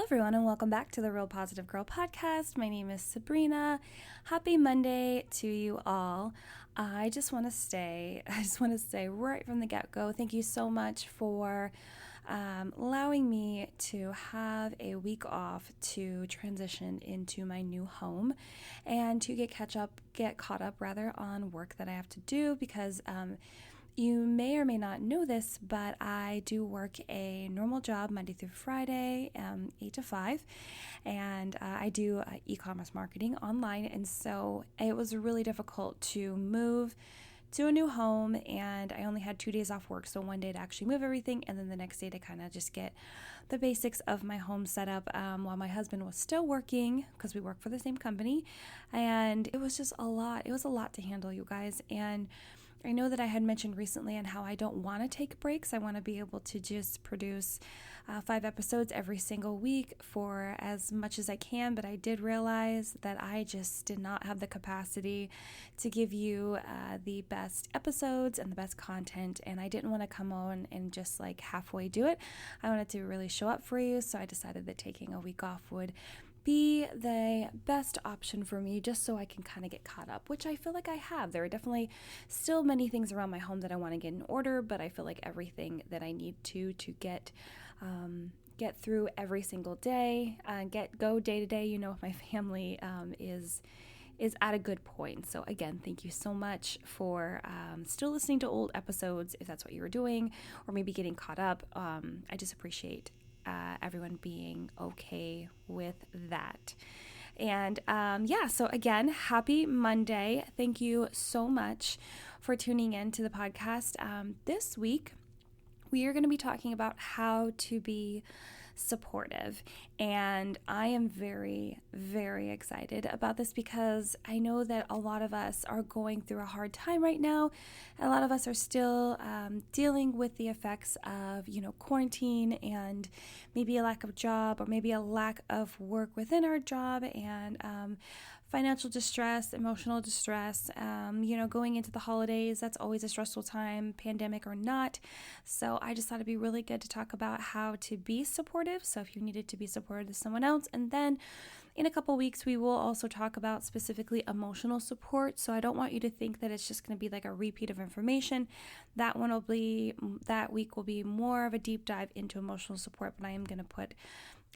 everyone, and welcome back to the Real Positive Girl podcast. My name is Sabrina. Happy Monday to you all. I just want to say right from the get-go, thank you so much for allowing me to have a week off to transition into my new home and to get caught up on work that I have to do because you may or may not know this, but I do work a normal job Monday through Friday, 8 to 5, and I do e-commerce marketing online, and so it was really difficult to move to a new home, and I only had 2 days off work, so one day to actually move everything, and then the next day to kind of just get the basics of my home set up while my husband was still working, because we work for the same company, and it was just a lot. It was a lot to handle, you guys, and I know that I had mentioned recently on how I don't want to take breaks. I want to be able to just produce 5 episodes every single week for as much as I can, but I did realize that I just did not have the capacity to give you the best episodes and the best content, and I didn't want to come on and just like halfway do it. I wanted to really show up for you, so I decided that taking a week off would be the best option for me, just so I can kind of get caught up, which I feel like I have. There are definitely still many things around my home that I want to get in order, but I feel like everything that I need to get through every single day, go day to day, with my family is at a good point. So again, thank you so much for still listening to old episodes, if that's what you were doing, or maybe getting caught up. I just appreciate everyone being okay with that. And so again, happy Monday. Thank you so much for tuning in to the podcast. This week, we are going to be talking about how to be supportive. And I am very, very excited about this because I know that a lot of us are going through a hard time right now. A lot of us are still dealing with the effects of, quarantine and maybe a lack of job or maybe a lack of work within our job and financial distress, emotional distress, going into the holidays. That's always a stressful time, pandemic or not. So I just thought it'd be really good to talk about how to be supportive. So if you needed to be supportive to someone else, and then in a couple weeks, we will also talk about specifically emotional support. So I don't want you to think that it's just going to be like a repeat of information. That week will be more of a deep dive into emotional support, but I am going to put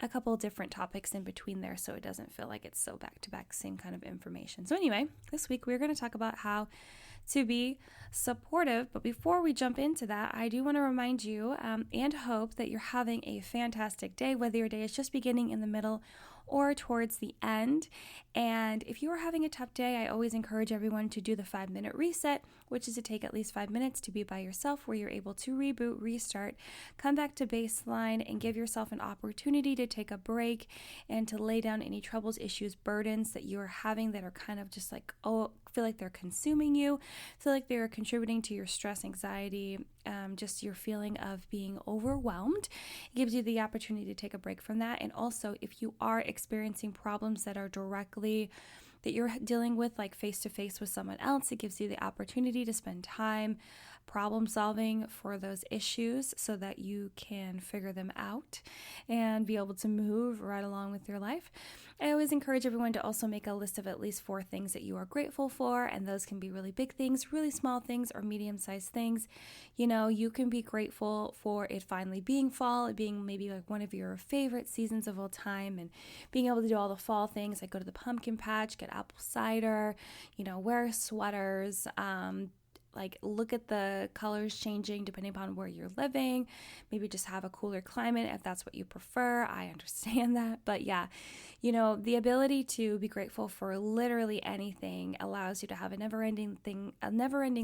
a couple different topics in between there so it doesn't feel like it's so back-to-back same kind of information. So anyway, this week we're going to talk about how to be supportive. But before we jump into that, I do want to remind you and hope that you're having a fantastic day, whether your day is just beginning, in the middle, or towards the end. And if you are having a tough day, I always encourage everyone to do the 5-minute reset, which is to take at least 5 minutes to be by yourself, where you're able to reboot, restart, come back to baseline, and give yourself an opportunity to take a break and to lay down any troubles, issues, burdens that you are having that are kind of just like, feel like they're consuming you, feel like they're contributing to your stress, anxiety, just your feeling of being overwhelmed. It gives you the opportunity to take a break from that. And also, if you are experiencing problems that you're dealing with, like face-to-face with someone else, it gives you the opportunity to spend time problem solving for those issues so that you can figure them out and be able to move right along with your life. I always encourage everyone to also make a list of at least 4 things that you are grateful for, and those can be really big things, really small things, or medium-sized things. You can be grateful for it finally being fall, it being maybe like one of your favorite seasons of all time, and being able to do all the fall things, like go to the pumpkin patch, get apple cider, wear sweaters, look at the colors changing depending upon where you're living. Maybe just have a cooler climate if that's what you prefer. I understand that. But yeah, the ability to be grateful for literally anything allows you to have a never-ending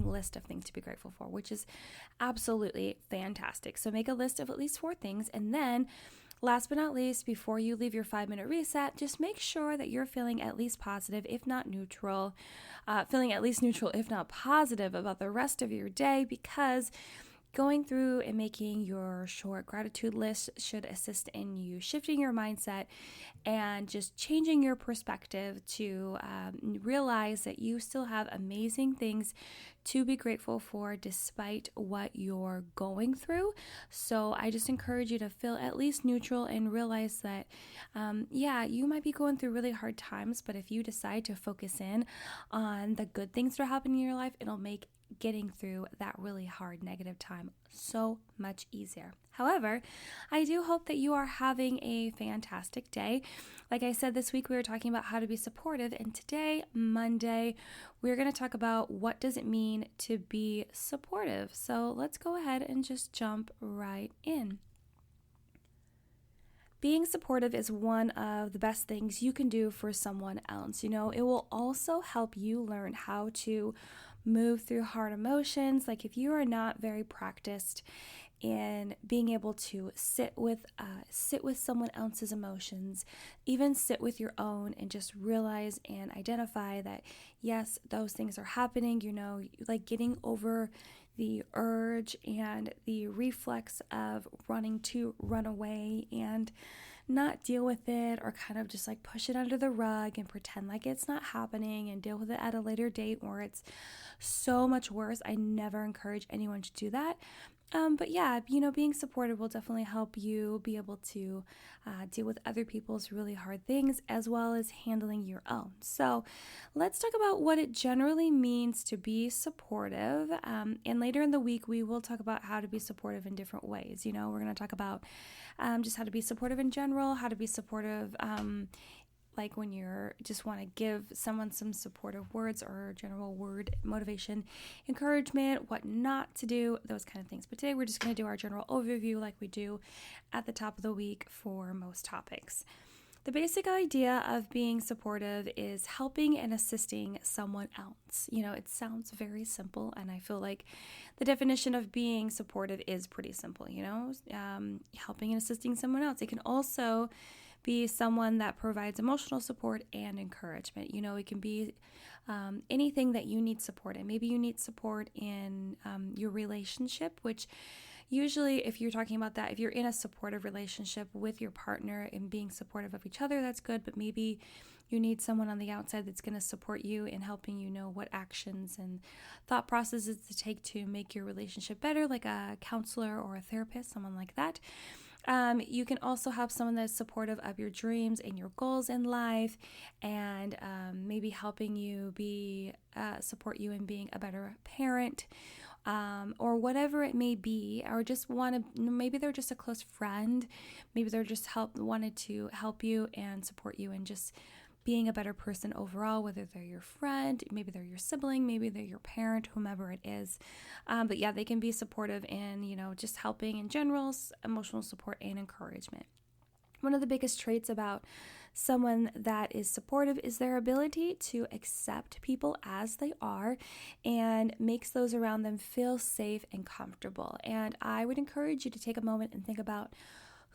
list of things to be grateful for, which is absolutely fantastic. So make a list of at least 4 things, and then last but not least, before you leave your 5-minute reset, just make sure that you're feeling at least positive, if not neutral, if not positive about the rest of your day, because going through and making your short gratitude list should assist in you shifting your mindset and just changing your perspective to realize that you still have amazing things to be grateful for despite what you're going through. So I just encourage you to feel at least neutral and realize that, you might be going through really hard times, but if you decide to focus in on the good things that are happening in your life, it'll make getting through that really hard negative time so much easier. However, I do hope that you are having a fantastic day. Like I said, this week we were talking about how to be supportive, and today, Monday, we're going to talk about what does it mean to be supportive. So let's go ahead and just jump right in. Being supportive is one of the best things you can do for someone else. It will also help you learn how to move through hard emotions. Like if you are not very practiced in being able to sit with someone else's emotions, even sit with your own and just realize and identify that, yes, those things are happening, like getting over the urge and the reflex of wanting to run away and not deal with it, or kind of just like push it under the rug and pretend like it's not happening and deal with it at a later date where it's so much worse. I never encourage anyone to do that. But yeah, being supportive will definitely help you be able to deal with other people's really hard things as well as handling your own. So let's talk about what it generally means to be supportive. And later in the week, we will talk about how to be supportive in different ways. We're going to talk about just how to be supportive in general, how to be supportive like when you're just want to give someone some supportive words or general word motivation, encouragement, what not to do, those kind of things. But today we're just going to do our general overview like we do at the top of the week for most topics. The basic idea of being supportive is helping and assisting someone else. It sounds very simple, and I feel like the definition of being supportive is pretty simple, helping and assisting someone else. It can also be someone that provides emotional support and encouragement. It can be anything that you need support in. Maybe you need support in your relationship, which usually if you're talking about that, if you're in a supportive relationship with your partner and being supportive of each other, that's good. But maybe you need someone on the outside that's going to support you in helping you know what actions and thought processes to take to make your relationship better, like a counselor or a therapist, someone like that. You can also have someone that's supportive of your dreams and your goals in life, and maybe helping you support you in being a better parent, or whatever it may be, or just maybe they're just a close friend, maybe they're just wanted to help you and support you in just being a better person overall, whether they're your friend, maybe they're your sibling, maybe they're your parent, whomever it is. But yeah, they can be supportive in, just helping in general, emotional support and encouragement. One of the biggest traits about someone that is supportive is their ability to accept people as they are and makes those around them feel safe and comfortable. And I would encourage you to take a moment and think about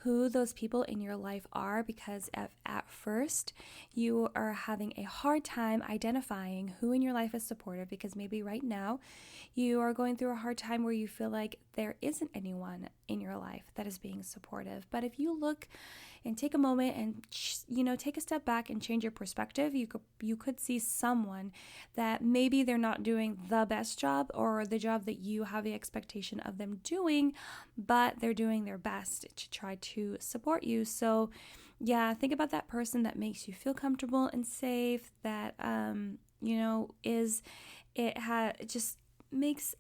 who those people in your life are, because at first you are having a hard time identifying who in your life is supportive, because maybe right now you are going through a hard time where you feel like there isn't anyone in your life that is being supportive. But if you look and take a moment and take a step back and change your perspective, you could see someone that maybe they're not doing the best job or the job that you have the expectation of them doing, but they're doing their best to try to support you. So yeah, think about that person that makes you feel comfortable and safe, that just makes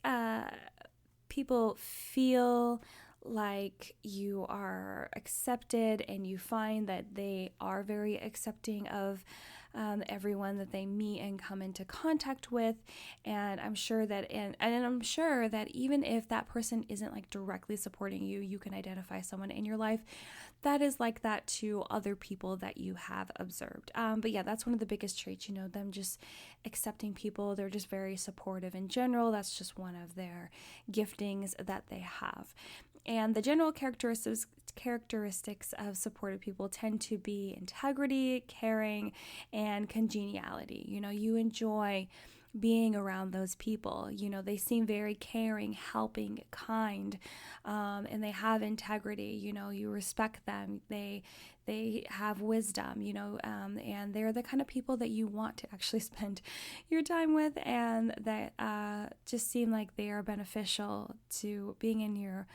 people feel like you are accepted, and you find that they are very accepting of everyone that they meet and come into contact with. And I'm sure that even if that person isn't like directly supporting you, you can identify someone in your life that is like that to other people that you have observed. But yeah, that's one of the biggest traits, them just accepting people. They're just very supportive in general. That's just one of their giftings that they have. And the general characteristics of supportive people tend to be integrity, caring, and congeniality. You enjoy being around those people. They seem very caring, helping, kind, and they have integrity. You respect them. They have wisdom, and they're the kind of people that you want to actually spend your time with, and that just seem like they are beneficial to being in your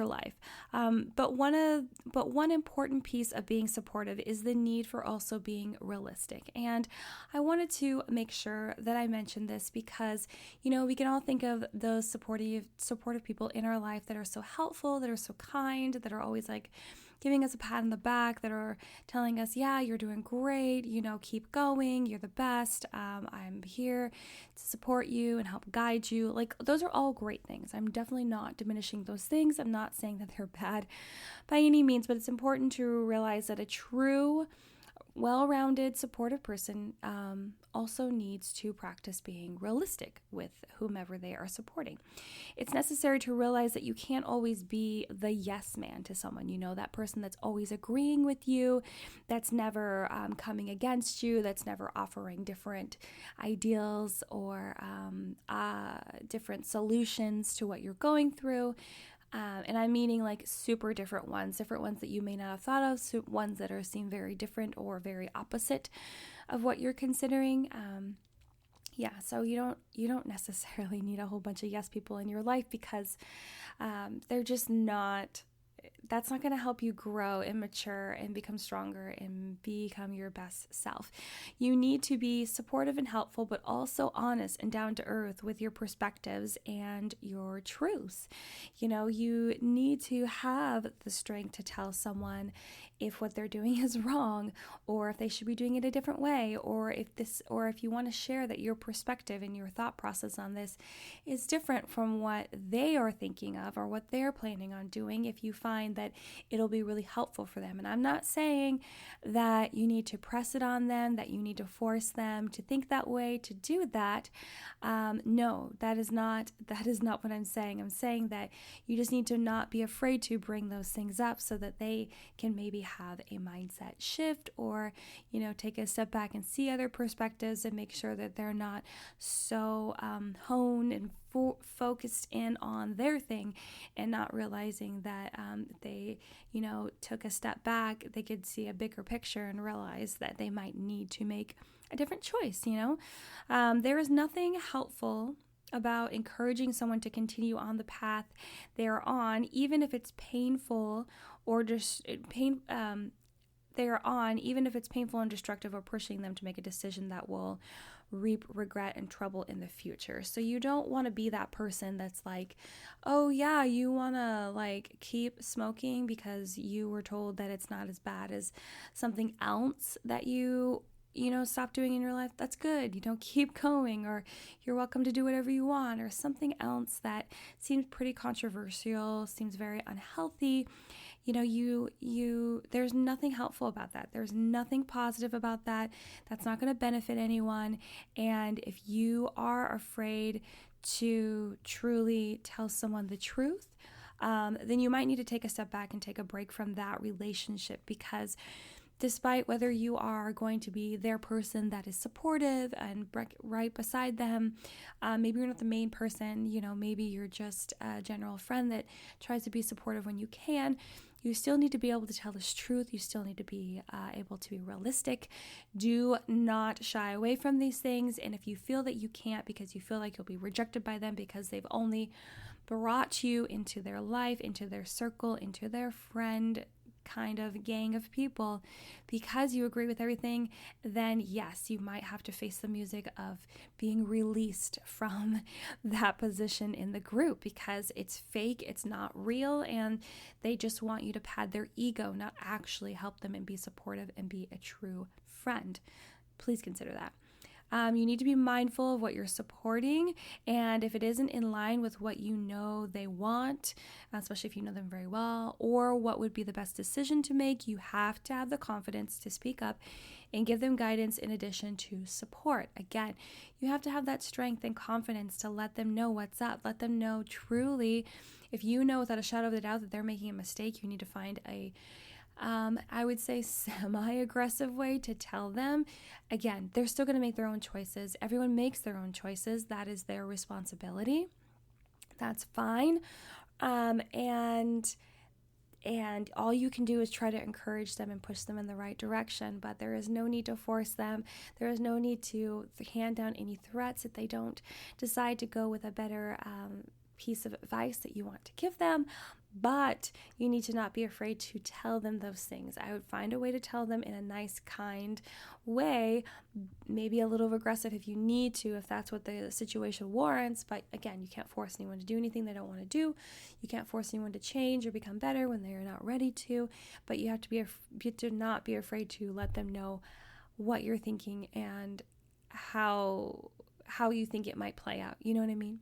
life. But one important piece of being supportive is the need for also being realistic. And I wanted to make sure that I mentioned this because, we can all think of those supportive people in our life that are so helpful, that are so kind, that are always like giving us a pat on the back, that are telling us, yeah, you're doing great, keep going, you're the best, I'm here to support you and help guide you. Like, those are all great things. I'm definitely not diminishing those things. I'm not saying that they're bad by any means, but it's important to realize that a true, well-rounded, supportive person also needs to practice being realistic with whomever they are supporting. It's necessary to realize that you can't always be the yes man to someone, that person that's always agreeing with you, that's never coming against you, that's never offering different ideals or different solutions to what you're going through. And I'm meaning like super different ones that you may not have thought of, ones that seem very different or very opposite of what you're considering. So you don't necessarily need a whole bunch of yes people in your life because they're just not. That's not going to help you grow and mature and become stronger and become your best self. You need to be supportive and helpful, but also honest and down to earth with your perspectives and your truths. You need to have the strength to tell someone if what they're doing is wrong, or if they should be doing it a different way, or if you want to share that your perspective and your thought process on this is different from what they are thinking of or what they're planning on doing, if you find that it'll be really helpful for them. And I'm not saying that you need to press it on them, that you need to force them to think that way, to do that. No, that is not what I'm saying. I'm saying that you just need to not be afraid to bring those things up so that they can maybe have a mindset shift or, take a step back and see other perspectives and make sure that they're not so honed and focused in on their thing and not realizing that they, took a step back, they could see a bigger picture and realize that they might need to make a different choice. There is nothing helpful about encouraging someone to continue on the path they're on, even if it's painful or just even if it's painful and destructive, or pushing them to make a decision that will reap regret and trouble in the future. So you don't want to be that person that's like, oh yeah, you want to like keep smoking because you were told that it's not as bad as something else that you stop doing in your life. That's good. Keep going, or you're welcome to do whatever you want, or something else that seems pretty controversial, seems very unhealthy. There's nothing helpful about that. There's nothing positive about that. That's not going to benefit anyone. And if you are afraid to truly tell someone the truth, then you might need to take a step back and take a break from that relationship, because despite whether you are going to be their person that is supportive and right beside them, maybe you're not the main person, maybe you're just a general friend that tries to be supportive when you can. You still need to be able to tell this truth. You still need to be able to be realistic. Do not shy away from these things. And if you feel that you can't because you feel like you'll be rejected by them because they've only brought you into their life, into their circle, into their friend kind of gang of people because you agree with everything, then yes, you might have to face the music of being released from that position in the group because it's fake, it's not real, and they just want you to pad their ego, not actually help them and be supportive and be a true friend. Please consider that. You need to be mindful of what you're supporting, and if it isn't in line with what you know they want, especially if you know them very well, or what would be the best decision to make, you have to have the confidence to speak up and give them guidance in addition to support. Again, you have to have that strength and confidence to let them know what's up. Let them know truly, if you know without a shadow of a doubt that they're making a mistake, you need to find a I would say semi-aggressive way to tell them. Again, they're still going to make their own choices. Everyone makes their own choices. That is their responsibility. That's fine. And all you can do is try to encourage them and push them in the right direction, but there is no need to force them. There is no need to hand down any threats if they don't decide to go with a better piece of advice that you want to give them. But you need to not be afraid to tell them those things. I would find a way to tell them in a nice, kind way, maybe a little aggressive if you need to, if that's what the situation warrants. But again, you can't force anyone to do anything they don't want to do. You can't force anyone to change or become better when they are not ready to. But you have to not be afraid to let them know what you're thinking and how you think it might play out. You know what I mean?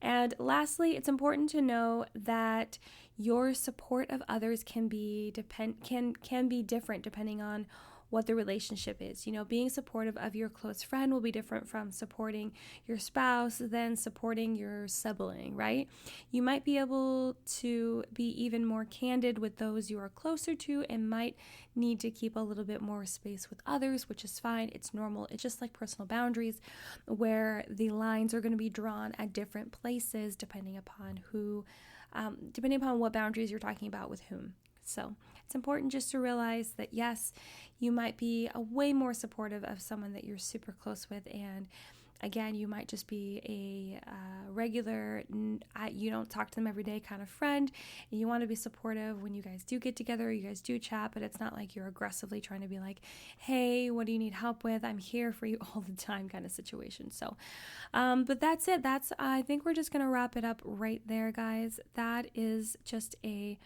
And lastly, it's important to know that your support of others can be different depending on what the relationship is. You know, being supportive of your close friend will be different from supporting your spouse than supporting your sibling, right? You might be able to be even more candid with those you are closer to and might need to keep a little bit more space with others, which is fine. It's normal. It's just like personal boundaries where the lines are going to be drawn at different places depending upon what boundaries you're talking about with whom. So it's important just to realize that, yes, you might be a way more supportive of someone that you're super close with. And again, you might just be a regular, you don't talk to them every day kind of friend. And you want to be supportive when you guys do get together, you guys do chat, but it's not like you're aggressively trying to be like, hey, what do you need help with? I'm here for you all the time kind of situation. So, but that's it. I think we're just going to wrap it up right there, guys. That is just a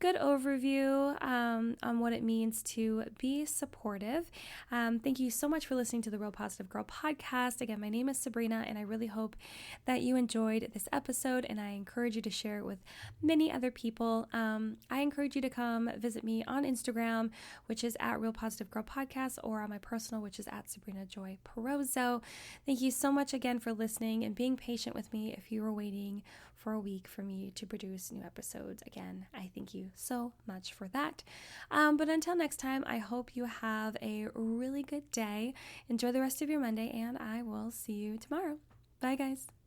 good overview on what it means to be supportive. Thank you so much for listening to the Real Positive Girl podcast. Again, my name is Sabrina, and I really hope that you enjoyed this episode, and I encourage you to share it with many other people. I encourage you to come visit me on Instagram, which is at Real Positive Girl Podcast, or on my personal, which is at Sabrina Joy Perozzo. Thank you so much again for listening and being patient with me if you were waiting for a week for me to produce new episodes. Again, I thank you so much for that. But until next time, I hope you have a really good day. Enjoy the rest of your Monday, and I will see you tomorrow. Bye, guys.